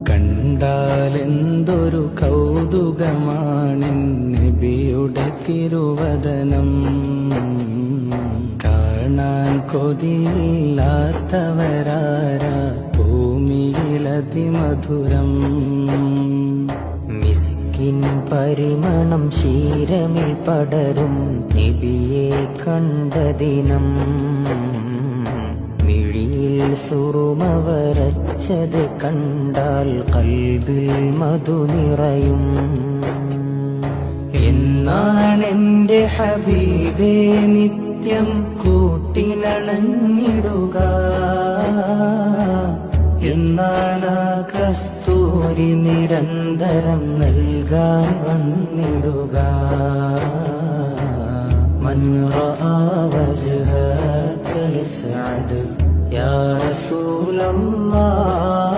കണ്ടാലെന്തൊരു കൗതുകമാണ് നബിയുടെ തിരുവദനം. കാണാൻ കൊതിയില്ലാത്തവരാരാ ഭൂമിയിലതിമധുരം. മിസ്കിൻ പരിമണം ശീരമിൽ പടരും നബിയെ കണ്ട ദിനം. മിഴിയിൽ സുറുമ വരച്ചത് കണ്ടാൽ കൽബിൽ മധു നിറയും. എന്നാണെന്റെ ഹബീബേ നിത്യം കൂട്ടിനണഞ്ഞിടുക. എന്നാണ് കസ്തൂരി നിരന്തരം നൽകാൻ വന്നിടുക. മൻ റആ വജ്ഹക യസ്അദ് യാ റസൂലല്ലാഹ്.